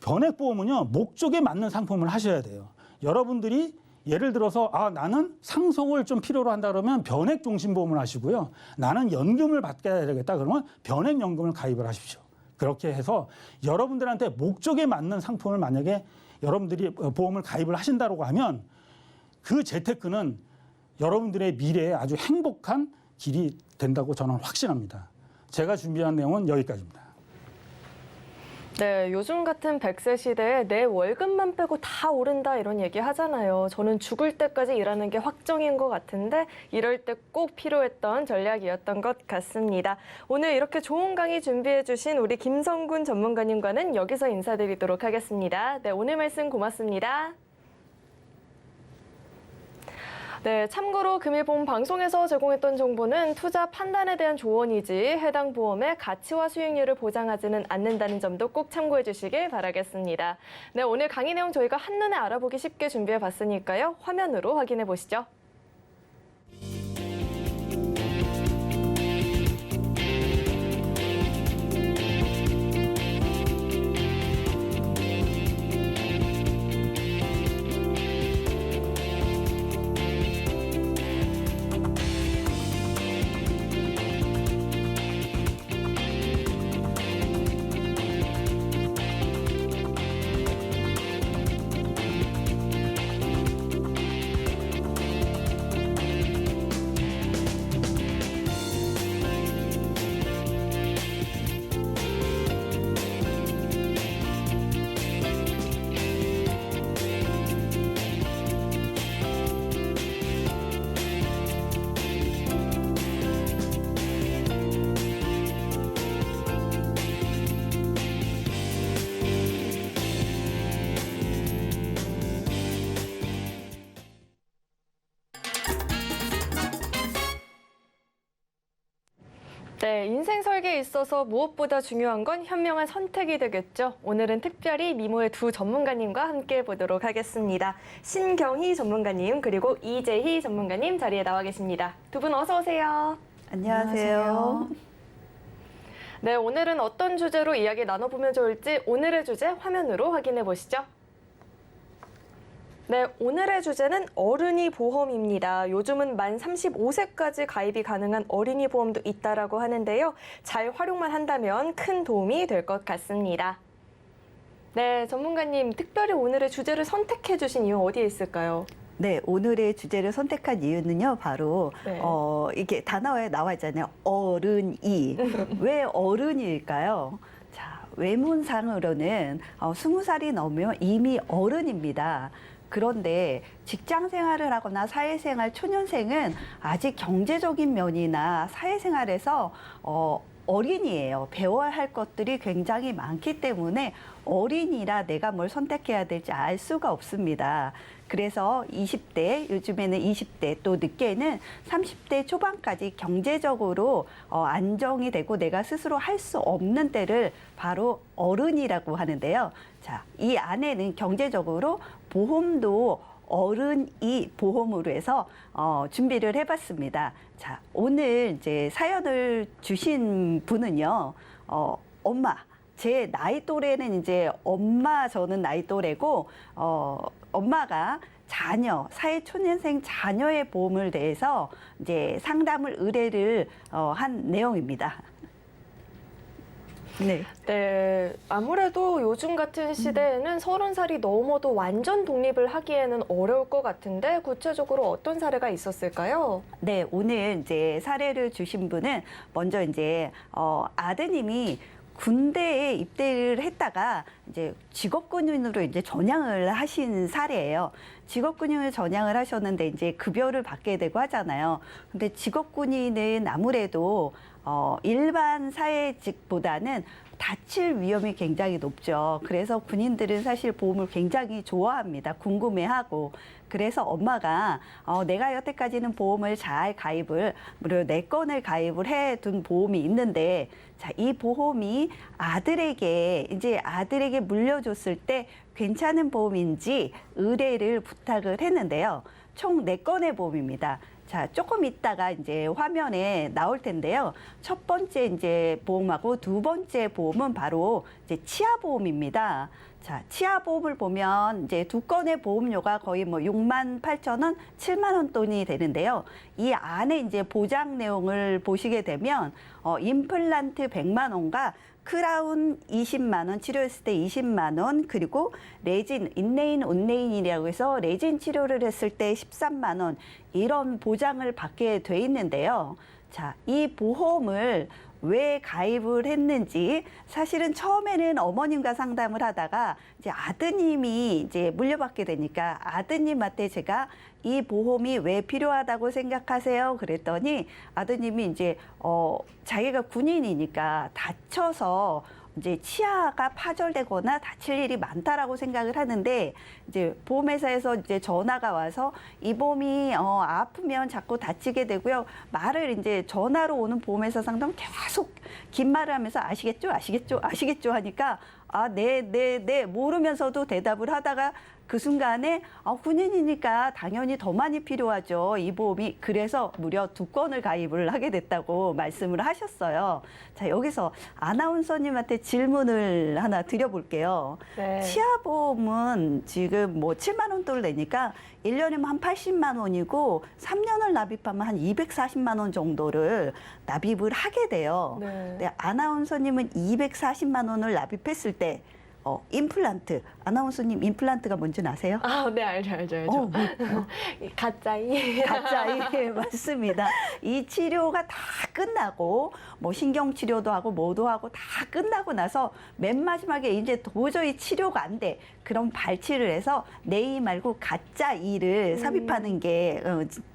변액보험은요, 목적에 맞는 상품을 하셔야 돼요. 여러분들이 예를 들어서 나는 상속을 좀 필요로 한다 그러면 변액종신보험을 하시고요. 나는 연금을 받게 되겠다 그러면 변액연금을 가입을 하십시오. 그렇게 해서 여러분들한테 목적에 맞는 상품을 만약에 여러분들이 보험을 가입을 하신다고 하면 그 재테크는 여러분들의 미래에 아주 행복한 길이 된다고 저는 확신합니다. 제가 준비한 내용은 여기까지입니다. 네, 요즘 같은 100세 시대에 내 월급만 빼고 다 오른다 이런 얘기 하잖아요. 저는 죽을 때까지 일하는 게 확정인 것 같은데 이럴 때 꼭 필요했던 전략이었던 것 같습니다. 오늘 이렇게 좋은 강의 준비해 주신 우리 김성군 전문가님과는 여기서 인사드리도록 하겠습니다. 네, 오늘 말씀 고맙습니다. 네, 참고로 금일본 방송에서 제공했던 정보는 투자 판단에 대한 조언이지 해당 보험의 가치와 수익률을 보장하지는 않는다는 점도 꼭 참고해 주시길 바라겠습니다. 네, 오늘 강의 내용 저희가 한눈에 알아보기 쉽게 준비해 봤으니까요. 화면으로 확인해 보시죠. 네, 인생 설계에 있어서 무엇보다 중요한 건 현명한 선택이 되겠죠. 오늘은 특별히 미모의 두 전문가님과 함께 보도록 하겠습니다. 신경희 전문가님 그리고 이재희 전문가님 자리에 나와 계십니다. 두 분 어서 오세요. 안녕하세요. 네, 오늘은 어떤 주제로 이야기 나눠보면 좋을지 오늘의 주제 화면으로 확인해 보시죠. 네, 오늘의 주제는 어른이 보험입니다. 요즘은 만 35세까지 가입이 가능한 어린이 보험도 있다라고 하는데요. 잘 활용만 한다면 큰 도움이 될 것 같습니다. 네, 전문가님, 특별히 오늘의 주제를 선택해 주신 이유 어디에 있을까요? 네, 오늘의 주제를 선택한 이유는요, 바로, 네. 이게 단어에 나와 있잖아요. 어른이. 왜 어른일까요? 자, 외문상으로는 20살이 넘으면 이미 어른입니다. 그런데 직장 생활을 하거나 사회생활 초년생은 아직 경제적인 면이나 사회생활에서 어린이에요. 배워야 할 것들이 굉장히 많기 때문에 어린이라 내가 뭘 선택해야 될지 알 수가 없습니다. 그래서 20대, 요즘에는 20대, 또 늦게는 30대 초반까지 경제적으로 안정이 되고 내가 스스로 할 수 없는 때를 바로 어른이라고 하는데요. 자, 이 안에는 경제적으로 보험도 어른이 보험으로 해서 준비를 해봤습니다. 자, 오늘 이제 사연을 주신 분은요, 엄마. 제 나이 또래는 이제 저는 나이 또래고, 엄마가 자녀, 사회초년생 자녀의 보험을 대해서 이제 상담을 의뢰를 한 내용입니다. 네. 네, 아무래도 요즘 같은 시대에는 30살이 넘어도 완전 독립을 하기에는 어려울 것 같은데 구체적으로 어떤 사례가 있었을까요? 네, 오늘 이제 사례를 주신 분은 먼저 이제 아드님이 군대에 입대를 했다가 이제 직업군인으로 이제 전향을 하신 사례예요. 직업군인을 전향을 하셨는데 이제 급여를 받게 되고 하잖아요. 근데 직업군인은 아무래도 일반 사회직보다는 다칠 위험이 굉장히 높죠. 그래서 군인들은 사실 보험을 굉장히 좋아합니다. 궁금해하고. 그래서 엄마가 내가 여태까지는 보험을 잘 무려 4건을 가입을 해둔 보험이 있는데, 자, 이 보험이 아들에게 물려줬을 때 괜찮은 보험인지 의뢰를 부탁을 했는데요. 총 4건의 보험입니다. 자, 조금 있다가 이제 화면에 나올 텐데요. 첫 번째 이제 보험하고 두 번째 보험은 바로 이제 치아보험입니다. 자, 치아보험을 보면 이제 2건의 보험료가 거의 68,000원, 7만 원 돈이 되는데요. 이 안에 이제 보장 내용을 보시게 되면 임플란트 100만 원과 크라운 20만 원, 치료했을 때 20만 원, 그리고 레진, 인레인, 온레인이라고 해서 레진 치료를 했을 때 13만 원, 이런 보장을 받게 돼 있는데요. 자, 이 보험을 왜 가입을 했는지 사실은 처음에는 어머님과 상담을 하다가 이제 아드님이 이제 물려받게 되니까 아드님한테 제가 이 보험이 왜 필요하다고 생각하세요? 그랬더니 아드님이 이제 자기가 군인이니까 다쳐서 이제 치아가 파절되거나 다칠 일이 많다라고 생각을 하는데, 이제 보험회사에서 이제 전화가 와서 이 보험이 아프면 자꾸 다치게 되고요. 말을 이제 전화로 오는 보험회사 상담 계속 긴 말을 하면서 아시겠죠 하니까 네 모르면서도 대답을 하다가 그 순간에 군인이니까 당연히 더 많이 필요하죠. 이 보험이. 그래서 무려 2건을 가입을 하게 됐다고 말씀을 하셨어요. 자, 여기서 아나운서님한테 질문을 하나 드려볼게요. 네. 치아보험은 지금 7만 원 돈을 내니까 1년이면 한 80만 원이고 3년을 납입하면 한 240만 원 정도를 납입을 하게 돼요. 네. 근데 아나운서님은 240만 원을 납입했을 때 임플란트, 아나운서님 임플란트가 뭔지 아세요? 네, 알죠. 가짜이. 가짜이 맞습니다. 이 치료가 다 끝나고 신경 치료도 하고 뭐도 하고 다 끝나고 나서 맨 마지막에 이제 도저히 치료가 안 돼. 그럼 발치를 해서 내 이 말고 가짜 이를 삽입하는 게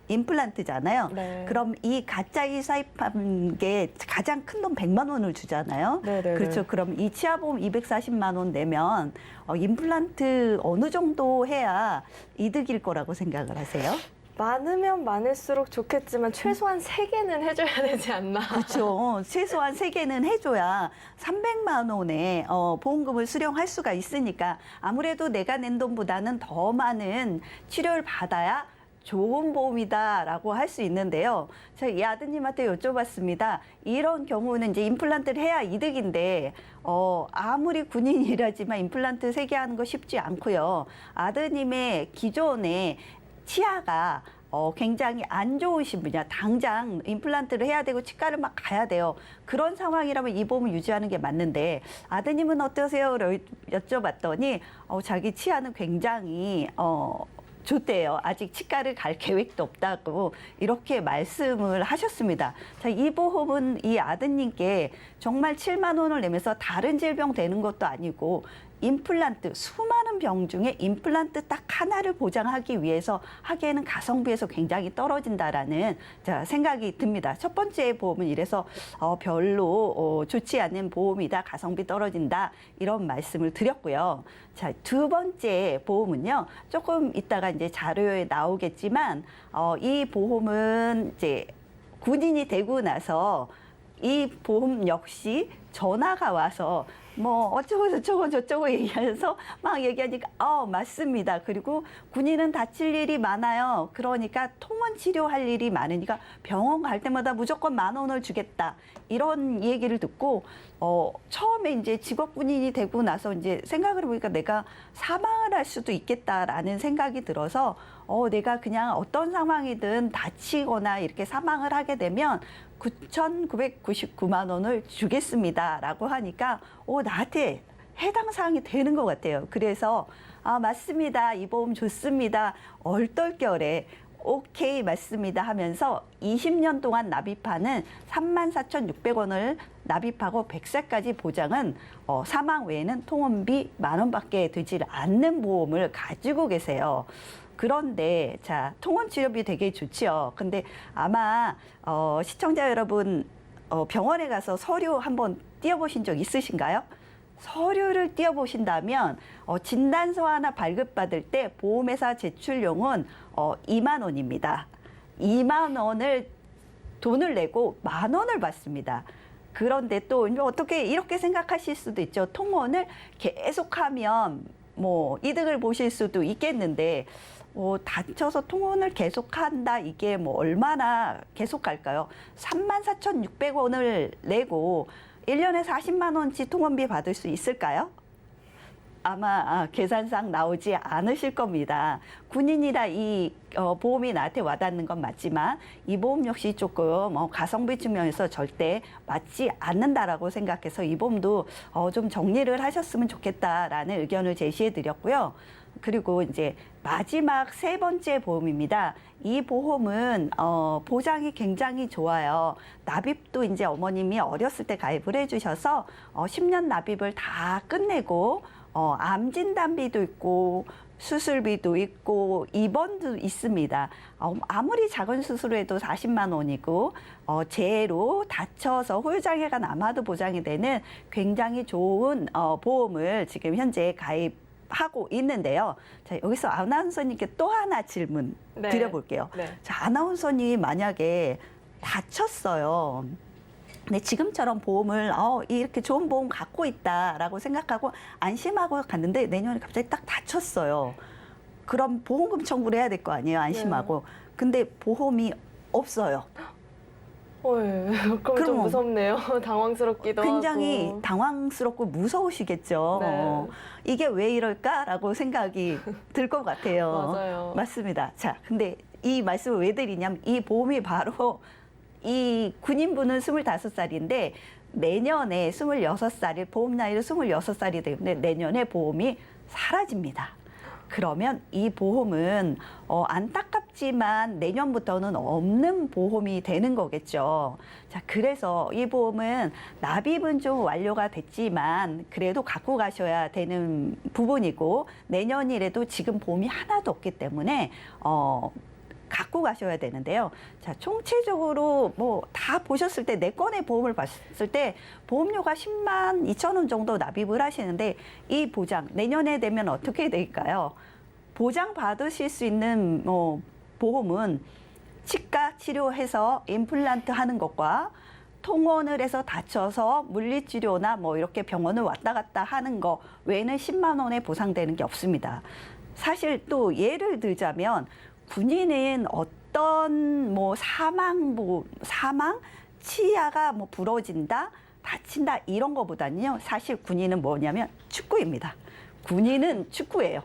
임플란트잖아요. 네. 그럼 이 가짜 이 삽입한 게 가장 큰 돈 100만 원을 주잖아요. 네네네. 그렇죠. 그럼 이 치아보험 240만 원 내면 임플란트 어느 정도 해야 이득일 거라고 생각을 하세요? 많으면 많을수록 좋겠지만 최소한 3개는 해줘야 되지 않나. 그렇죠. 최소한 3개는 해줘야 300만 원의 보험금을 수령할 수가 있으니까 아무래도 내가 낸 돈보다는 더 많은 치료를 받아야 좋은 보험이다라고 할 수 있는데요. 제가 이 아드님한테 여쭤봤습니다. 이런 경우는 이제 임플란트를 해야 이득인데 아무리 군인이라지만 임플란트 3개 하는 거 쉽지 않고요. 아드님의 기존에 치아가 굉장히 안 좋으신 분이야. 당장 임플란트를 해야 되고 치과를 막 가야 돼요. 그런 상황이라면 이 보험을 유지하는 게 맞는데 아드님은 어떠세요? 여쭤봤더니 자기 치아는 굉장히 좋대요. 아직 치과를 갈 계획도 없다고 이렇게 말씀을 하셨습니다. 자, 이 보험은 이 아드님께 정말 7만 원을 내면서 다른 질병 되는 것도 아니고 임플란트, 수많은 병 중에 임플란트 딱 하나를 보장하기 위해서 하기에는 가성비에서 굉장히 떨어진다라는 생각이 듭니다. 첫 번째 보험은 이래서 별로 좋지 않은 보험이다, 가성비 떨어진다 이런 말씀을 드렸고요. 자, 두 번째 보험은요, 조금 이따가 이제 자료에 나오겠지만 이 보험은 이제 군인이 되고 나서 이 보험 역시 전화가 와서 뭐 어쩌고 저쩌고 얘기하면서 막 얘기하니까 맞습니다. 그리고 군인은 다칠 일이 많아요. 그러니까 통원 치료할 일이 많으니까 병원 갈 때마다 무조건 10,000 원을 주겠다. 이런 얘기를 듣고 처음에 이제 직업 군인이 되고 나서 이제 생각을 해보니까 내가 사망을 할 수도 있겠다라는 생각이 들어서 내가 그냥 어떤 상황이든 다치거나 이렇게 사망을 하게 되면 9,999만 원을 주겠습니다라고 하니까 나한테 해당 사항이 되는 것 같아요. 그래서 맞습니다. 이 보험 좋습니다. 얼떨결에 오케이 맞습니다 하면서 20년 동안 납입하는 34,600원을 납입하고 100세까지 보장은 사망 외에는 통원비 10,000원밖에 되지 않는 보험을 가지고 계세요. 그런데 자, 통원 치료비 되게 좋지요. 근데 아마 시청자 여러분 병원에 가서 서류 한번 띄워보신 적 있으신가요? 서류를 띄워보신다면 진단서 하나 발급받을 때 보험회사 제출료는 2만 원입니다. 2만 원을 돈을 내고 10,000원을 받습니다. 그런데 또 어떻게 이렇게 생각하실 수도 있죠. 통원을 계속하면 뭐 이득을 보실 수도 있겠는데 다쳐서 통원을 계속한다 이게 뭐 얼마나 계속할까요? 34,600원을 내고 1년에 40만 원치 통원비 받을 수 있을까요? 아마 계산상 나오지 않으실 겁니다. 군인이라 이 보험이 나한테 와닿는 건 맞지만 이 보험 역시 조금 가성비 측면에서 절대 맞지 않는다라고 생각해서 이 보험도 좀 정리를 하셨으면 좋겠다라는 의견을 제시해 드렸고요. 그리고 이제 마지막 3번째 보험입니다. 이 보험은 보장이 굉장히 좋아요. 납입도 이제 어머님이 어렸을 때 가입을 해주셔서 10년 납입을 다 끝내고 암 진단비도 있고 수술비도 있고 입원도 있습니다. 아무리 작은 수술을 해도 40만 원이고 재해로 다쳐서 후유장애가 남아도 보장이 되는 굉장히 좋은 보험을 지금 현재 가입하고 있는데요. 자, 여기서 아나운서님께 또 하나 질문 드려볼게요. 네. 자, 아나운서님이 만약에 다쳤어요. 근데 지금처럼 보험을 이렇게 좋은 보험 갖고 있다라고 생각하고 안심하고 갔는데 내년에 갑자기 딱 다쳤어요. 그럼 보험금 청구를 해야 될 거 아니에요, 안심하고. 근데 보험이 없어요. 그럼 좀 무섭네요. 당황스럽기도 굉장히 하고. 당황스럽고 무서우시겠죠. 네. 이게 왜 이럴까라고 생각이 들 것 같아요. 맞아요. 맞습니다. 자, 근데 이 말씀을 왜 드리냐면 이 보험이 바로 이 군인분은 25살인데 내년에 26살이 보험 나이로 26살이 되는데 내년에 보험이 사라집니다. 그러면 이 보험은 안타깝지만 내년부터는 없는 보험이 되는 거겠죠. 자, 그래서 이 보험은 납입은 좀 완료가 됐지만 그래도 갖고 가셔야 되는 부분이고 내년이라도 지금 보험이 하나도 없기 때문에 갖고 가셔야 되는데요. 자, 총체적으로 뭐 다 보셨을 때 네 건의 보험을 봤을 때 보험료가 10만 2천 원 정도 납입을 하시는데 이 보장 내년에 되면 어떻게 될까요? 보장 받으실 수 있는 보험은 치과 치료해서 임플란트 하는 것과 통원을 해서 다쳐서 물리치료나 뭐 이렇게 병원을 왔다 갔다 하는 거 외에는 10만 원에 보상되는 게 없습니다. 사실 또 예를 들자면 군인은 어떤 뭐 사망, 치아가 뭐 부러진다, 다친다 이런 거보다는요. 사실 군인은 뭐냐면 축구입니다. 군인은 축구예요.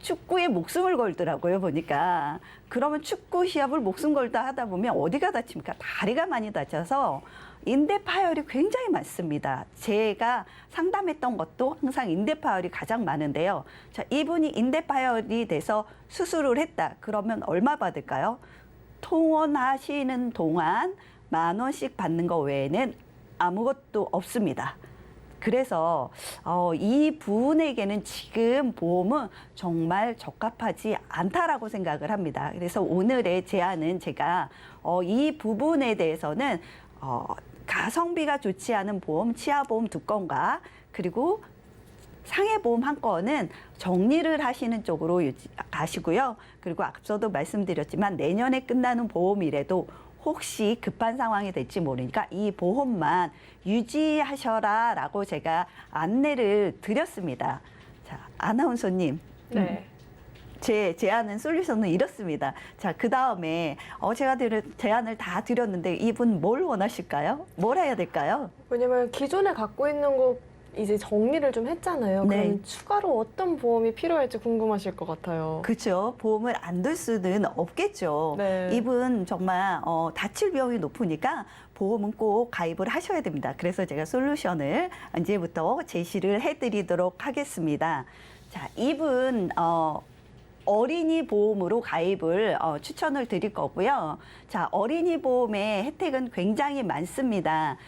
축구에 목숨을 걸더라고요, 보니까. 그러면 축구 시합을 목숨 걸다 하다 보면 어디가 다칩니까? 다리가 많이 다쳐서 인대 파열이 굉장히 많습니다. 제가 상담했던 것도 항상 인대 파열이 가장 많은데요. 자, 이분이 인대 파열이 돼서 수술을 했다. 그러면 얼마 받을까요? 통원하시는 동안 10,000원씩 받는 거 외에는 아무것도 없습니다. 그래서 이 부분에게는 지금 보험은 정말 적합하지 않다라고 생각을 합니다. 그래서 오늘의 제안은 제가 이 부분에 대해서는 가성비가 좋지 않은 보험, 치아보험 2건과 그리고 상해보험 1건은 정리를 하시는 쪽으로 가시고요. 그리고 앞서도 말씀드렸지만 내년에 끝나는 보험이라도 혹시 급한 상황이 될지 모르니까 이 보험만 유지하셔라라고 제가 안내를 드렸습니다. 자, 아나운서님. 네. 제 제안은 솔루션은 이렇습니다. 자, 그 다음에 제가 제안을 다 드렸는데 이분 뭘 원하실까요? 뭘 해야 될까요? 왜냐면 기존에 갖고 있는 거 이제 정리를 좀 했잖아요. 네. 그럼 추가로 어떤 보험이 필요할지 궁금하실 것 같아요. 그렇죠. 보험을 안 들 수는 없겠죠. 네. 이분 정말 다칠 위험이 높으니까 보험은 꼭 가입을 하셔야 됩니다. 그래서 제가 솔루션을 이제부터 제시를 해드리도록 하겠습니다. 자, 이분 어린이 보험으로 가입을 추천을 드릴 거고요. 자, 어린이 보험의 혜택은 굉장히 많습니다.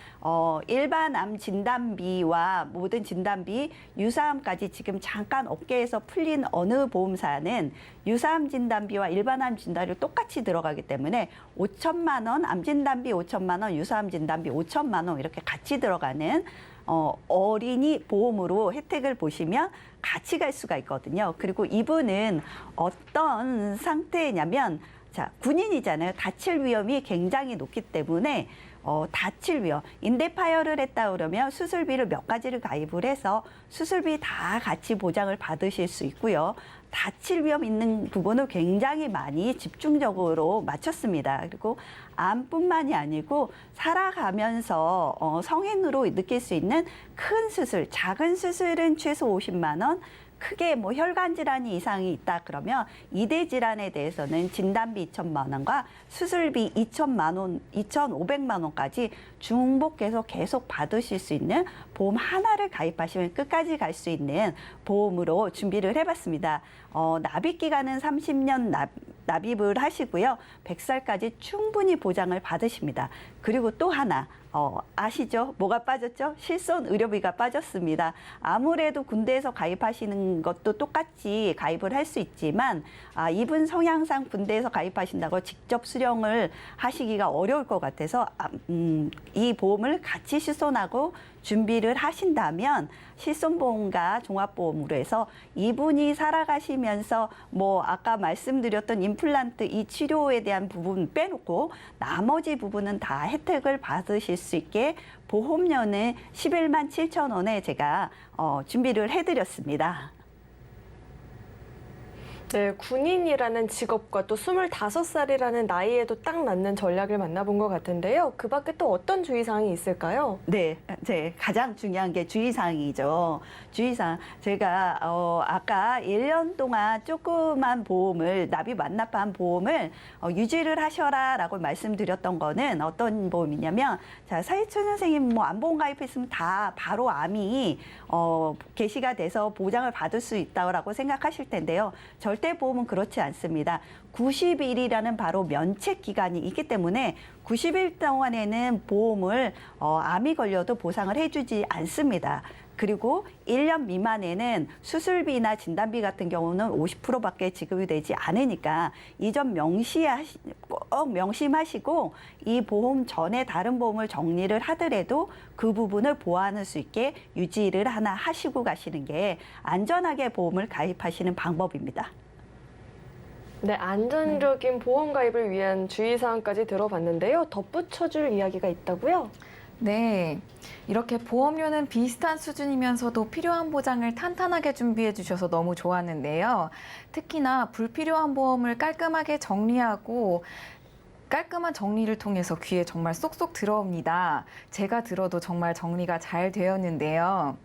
일반 암 진단비와 모든 진단비, 유사암까지 지금 잠깐 업계에서 풀린 어느 보험사는 유사암 진단비와 일반 암 진단비를 똑같이 들어가기 때문에 5천만 원, 암 진단비 5천만 원, 유사암 진단비 5천만 원 이렇게 같이 들어가는 어린이 보험으로 혜택을 보시면 같이 갈 수가 있거든요. 그리고 이분은 어떤 상태냐면 자, 군인이잖아요. 다칠 위험이 굉장히 높기 때문에 다칠 위험, 인대 파열을 했다 그러면 수술비를 몇 가지를 가입을 해서 수술비 다 같이 보장을 받으실 수 있고요. 다칠 위험 있는 부분을 굉장히 많이 집중적으로 맞췄습니다. 그리고 암뿐만이 아니고 살아가면서 성인으로 느낄 수 있는 큰 수술, 작은 수술은 최소 50만 원, 크게 뭐 혈관 질환이 이상이 있다 그러면 이대 질환에 대해서는 진단비 2천만 원과 수술비 2천만 원, 2,500만 원까지 중복해서 계속 받으실 수 있는 보험 하나를 가입하시면 끝까지 갈 수 있는 보험으로 준비를 해봤습니다. 납입 기간은 30년 납입을 하시고요. 100살까지 충분히 보장을 받으십니다. 그리고 또 하나 아시죠? 뭐가 빠졌죠? 실손 의료비가 빠졌습니다. 아무래도 군대에서 가입하시는 것도 똑같이 가입을 할 수 있지만 이분 성향상 군대에서 가입하신다고 직접 수령을 하시기가 어려울 것 같아서 이 보험을 같이 실손하고 준비를 하신다면 실손보험과 종합보험으로 해서 이분이 살아가시면서 뭐 아까 말씀드렸던 임플란트 이 치료에 대한 부분 빼놓고 나머지 부분은 다 혜택을 받으실 수 있게 보험료는 11만 7천 원에 제가 준비를 해드렸습니다. 네, 군인이라는 직업과 또 25살이라는 나이에도 딱 맞는 전략을 만나본 것 같은데요. 그 밖에 또 어떤 주의사항이 있을까요? 네, 가장 중요한 게 주의사항이죠. 주의사항. 제가 아까 1년 동안 조그만 보험을 납입 완납한 보험을 유지를 하셔라라고 말씀드렸던 거는 어떤 보험이냐면 자, 사회초 선생님 뭐 암보험 가입했으면 다 바로 암이 개시가 돼서 보장을 받을 수 있다고 생각하실 텐데요. 절대 보험은 그렇지 않습니다. 90일이라는 바로 면책 기간이 있기 때문에 90일 동안에는 보험을 암이 걸려도 보상을 해주지 않습니다. 그리고 1년 미만에는 수술비나 진단비 같은 경우는 50%밖에 지급이 되지 않으니까 이 점 꼭 명심하시고 이 보험 전에 다른 보험을 정리를 하더라도 그 부분을 보완할 수 있게 유지를 하나 하시고 가시는 게 안전하게 보험을 가입하시는 방법입니다. 네, 안전적인 보험 가입을 위한 주의사항까지 들어봤는데요. 덧붙여줄 이야기가 있다고요? 네, 이렇게 보험료는 비슷한 수준이면서도 필요한 보장을 탄탄하게 준비해 주셔서 너무 좋았는데요. 특히나 불필요한 보험을 깔끔하게 정리하고 깔끔한 정리를 통해서 귀에 정말 쏙쏙 들어옵니다. 제가 들어도 정말 정리가 잘 되었는데요.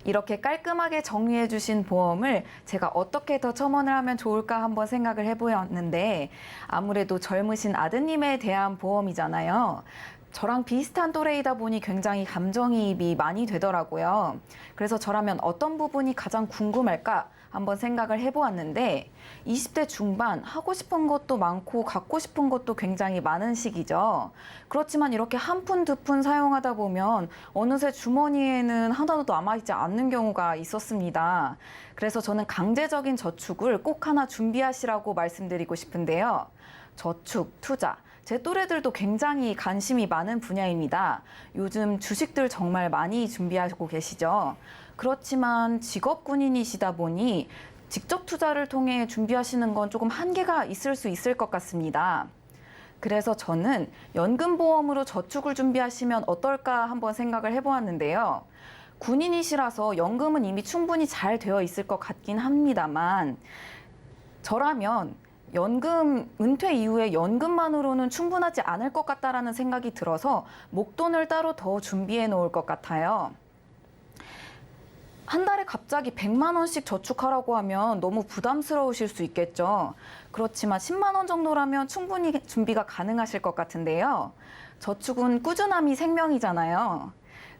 이렇게 깔끔하게 정리해 주신 보험을 제가 어떻게 더 첨언을 하면 좋을까 한번 생각을 해보았는데 아무래도 젊으신 아드님에 대한 보험이잖아요. 저랑 비슷한 또래이다 보니 굉장히 감정이입이 많이 되더라고요. 그래서 저라면 어떤 부분이 가장 궁금할까 한번 생각을 해보았는데 20대 중반 하고 싶은 것도 많고 갖고 싶은 것도 굉장히 많은 시기죠. 그렇지만 이렇게 한 푼, 두 푼 사용하다 보면 어느새 주머니에는 하나도 남아있지 않는 경우가 있었습니다. 그래서 저는 강제적인 저축을 꼭 하나 준비하시라고 말씀드리고 싶은데요. 저축, 투자. 제 또래들도 굉장히 관심이 많은 분야입니다. 요즘 주식들 정말 많이 준비하고 계시죠. 그렇지만 직업 군인이시다 보니 직접 투자를 통해 준비하시는 건 조금 한계가 있을 수 있을 것 같습니다. 그래서 저는 연금보험으로 저축을 준비하시면 어떨까 한번 생각을 해보았는데요. 군인이시라서 연금은 이미 충분히 잘 되어 있을 것 같긴 합니다만 저라면 은퇴 이후에 연금만으로는 충분하지 않을 것 같다라는 생각이 들어서 목돈을 따로 더 준비해 놓을 것 같아요. 한 달에 갑자기 100만 원씩 저축하라고 하면 너무 부담스러우실 수 있겠죠. 그렇지만 10만 원 정도라면 충분히 준비가 가능하실 것 같은데요. 저축은 꾸준함이 생명이잖아요.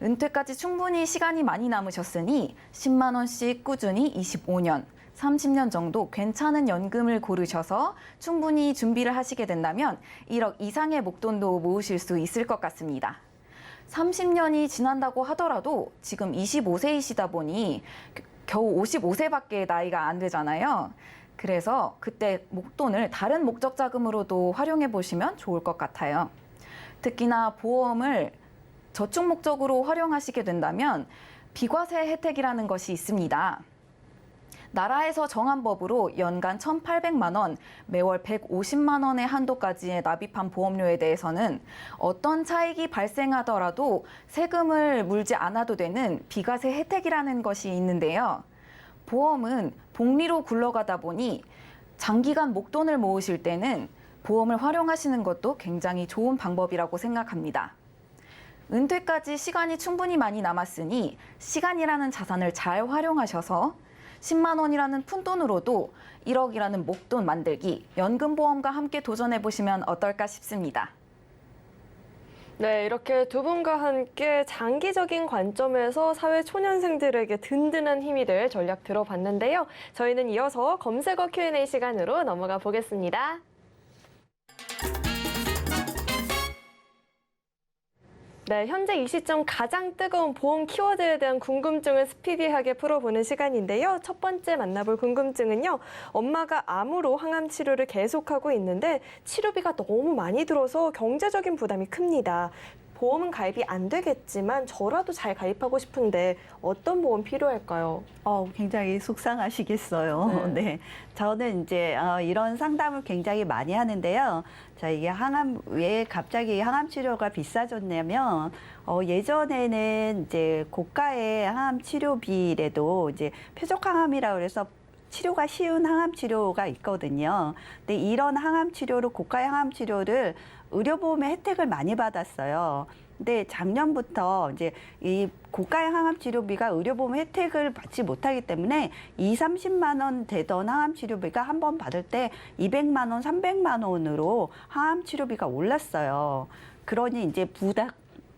은퇴까지 충분히 시간이 많이 남으셨으니 10만 원씩 꾸준히 25년, 30년 정도 괜찮은 연금을 고르셔서 충분히 준비를 하시게 된다면 1억 이상의 목돈도 모으실 수 있을 것 같습니다. 30년이 지난다고 하더라도 지금 25세이시다 보니 겨우 55세밖에 나이가 안 되잖아요. 그래서 그때 목돈을 다른 목적 자금으로도 활용해 보시면 좋을 것 같아요. 특히나 보험을 저축 목적으로 활용하시게 된다면 비과세 혜택이라는 것이 있습니다. 나라에서 정한 법으로 연간 1,800만 원, 매월 150만 원의 한도까지의 납입한 보험료에 대해서는 어떤 차익이 발생하더라도 세금을 물지 않아도 되는 비과세 혜택이라는 것이 있는데요. 보험은 복리로 굴러가다 보니 장기간 목돈을 모으실 때는 보험을 활용하시는 것도 굉장히 좋은 방법이라고 생각합니다. 은퇴까지 시간이 충분히 많이 남았으니 시간이라는 자산을 잘 활용하셔서 10만 원이라는 푼돈으로도 1억이라는 목돈 만들기, 연금보험과 함께 도전해보시면 어떨까 싶습니다. 네, 이렇게 두 분과 함께 장기적인 관점에서 사회 초년생들에게 든든한 힘이 될 전략 들어봤는데요. 저희는 이어서 검색어 Q&A 시간으로 넘어가 보겠습니다. 네, 현재 이 시점 가장 뜨거운 보험 키워드에 대한 궁금증을 스피디하게 풀어보는 시간인데요. 첫 번째 만나볼 궁금증은요. 엄마가 암으로 항암 치료를 계속하고 있는데 치료비가 너무 많이 들어서 경제적인 부담이 큽니다. 보험은 가입이 안 되겠지만 저라도 잘 가입하고 싶은데 어떤 보험 필요할까요? 굉장히 속상하시겠어요. 네. 저는 이제 이런 상담을 굉장히 많이 하는데요. 자, 이게 왜 갑자기 항암 치료가 비싸졌냐면, 예전에는 이제 고가의 항암 치료비라도 이제 표적항암이라고 그래서 치료가 쉬운 항암 치료가 있거든요. 근데 이런 항암 치료를, 고가의 항암 치료를 의료보험의 혜택을 많이 받았어요. 근데 작년부터 이제 이 고가의 항암 치료비가 의료보험 혜택을 받지 못하기 때문에 30만 원 되던 항암 치료비가 한 번 받을 때 200만 원, 300만 원으로 항암 치료비가 올랐어요. 그러니 이제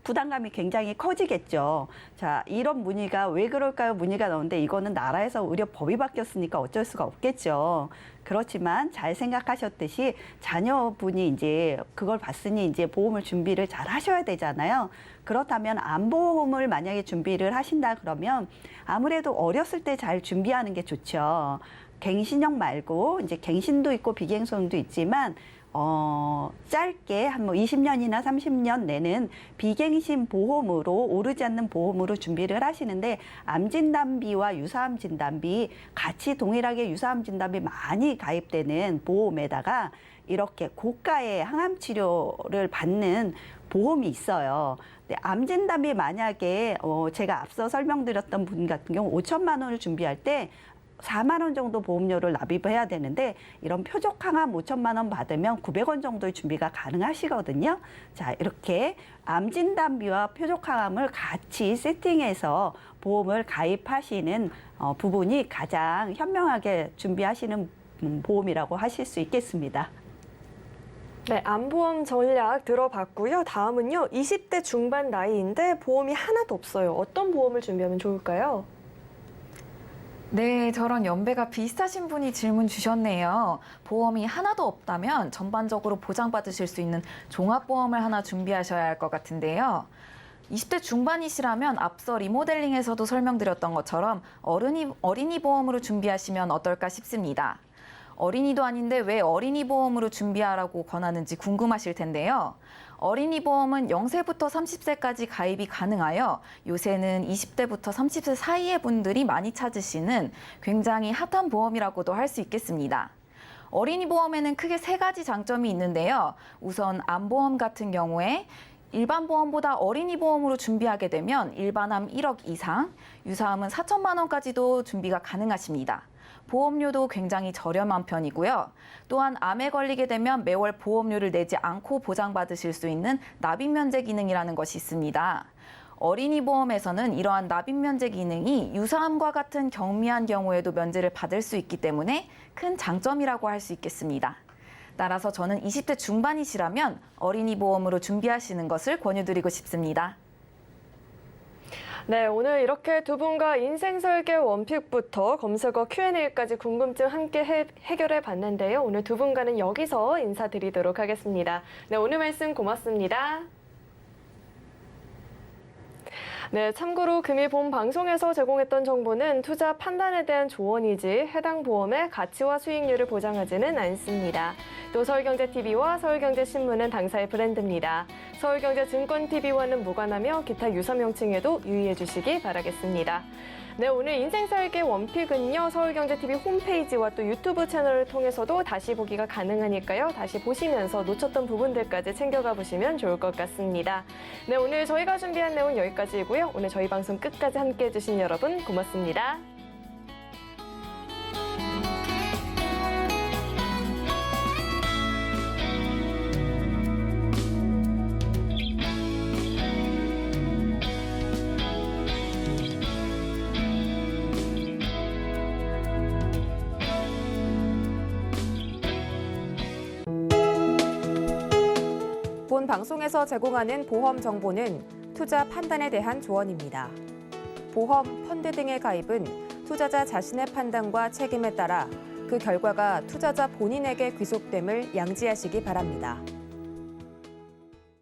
부담감이 굉장히 커지겠죠. 자, 이런 문의가 왜 그럴까요? 문의가 나오는데 이거는 나라에서 의료법이 바뀌었으니까 어쩔 수가 없겠죠. 그렇지만 잘 생각하셨듯이 자녀분이 이제 그걸 봤으니 이제 보험을 준비를 잘 하셔야 되잖아요. 그렇다면 암보험을 만약에 준비를 하신다 그러면 아무래도 어렸을 때 잘 준비하는 게 좋죠. 갱신형 말고 이제 갱신도 있고 비갱신도 있지만 짧게 한 20년이나 30년 내는 비갱신 보험으로 오르지 않는 보험으로 준비를 하시는데 암 진단비와 유사암 진단비 같이 동일하게 유사암 진단비 많이 가입되는 보험에다가 이렇게 고가의 항암 치료를 받는 보험이 있어요. 근데 암 진단비 만약에 제가 앞서 설명드렸던 분 같은 경우 5천만 원을 준비할 때 4만 원 정도 보험료를 납입해야 되는데 이런 표적 항암 5천만 원 받으면 900원 정도의 준비가 가능하시거든요. 자, 이렇게 암 진단비와 표적 항암을 같이 세팅해서 보험을 가입하시는 부분이 가장 현명하게 준비하시는 보험이라고 하실 수 있겠습니다. 네, 암보험 전략 들어봤고요. 다음은요. 20대 중반 나이인데 보험이 하나도 없어요. 어떤 보험을 준비하면 좋을까요? 네, 저랑 연배가 비슷하신 분이 질문 주셨네요. 보험이 하나도 없다면 전반적으로 보장받으실 수 있는 종합보험을 하나 준비하셔야 할 것 같은데요. 20대 중반이시라면 앞서 리모델링에서도 설명드렸던 것처럼 어린이 보험으로 준비하시면 어떨까 싶습니다. 어린이도 아닌데 왜 어린이 보험으로 준비하라고 권하는지 궁금하실 텐데요. 어린이 보험은 0세부터 30세까지 가입이 가능하여 요새는 20대부터 30세 사이의 분들이 많이 찾으시는 굉장히 핫한 보험이라고도 할 수 있겠습니다. 어린이 보험에는 크게 3가지 장점이 있는데요. 우선 암보험 같은 경우에 일반 보험보다 어린이 보험으로 준비하게 되면 일반암 1억 이상, 유사암은 4천만 원까지도 준비가 가능하십니다. 보험료도 굉장히 저렴한 편이고요. 또한 암에 걸리게 되면 매월 보험료를 내지 않고 보장받으실 수 있는 납입면제 기능이라는 것이 있습니다. 어린이 보험에서는 이러한 납입면제 기능이 유사암과 같은 경미한 경우에도 면제를 받을 수 있기 때문에 큰 장점이라고 할 수 있겠습니다. 따라서 저는 20대 중반이시라면 어린이 보험으로 준비하시는 것을 권유드리고 싶습니다. 네, 오늘 이렇게 두 분과 인생 설계 원픽부터 검색어 Q&A까지 궁금증 함께 해결해 봤는데요. 오늘 두 분과는 여기서 인사드리도록 하겠습니다. 네, 오늘 말씀 고맙습니다. 네, 참고로 금일 본 방송에서 제공했던 정보는 투자 판단에 대한 조언이지 해당 보험의 가치와 수익률을 보장하지는 않습니다. 또 서울경제TV와 서울경제신문은 당사의 브랜드입니다. 서울경제증권TV와는 무관하며 기타 유사 명칭에도 유의해 주시기 바라겠습니다. 네, 오늘 인생설계 원픽은요. 서울경제TV 홈페이지와 또 유튜브 채널을 통해서도 다시 보기가 가능하니까요. 다시 보시면서 놓쳤던 부분들까지 챙겨가 보시면 좋을 것 같습니다. 네, 오늘 저희가 준비한 내용 여기까지이고요. 오늘 저희 방송 끝까지 함께해 주신 여러분 고맙습니다. 본 방송에서 제공하는 보험 정보는 투자 판단에 대한 조언입니다. 보험, 펀드 등의 가입은 투자자 자신의 판단과 책임에 따라 그 결과가 투자자 본인에게 귀속됨을 양지하시기 바랍니다.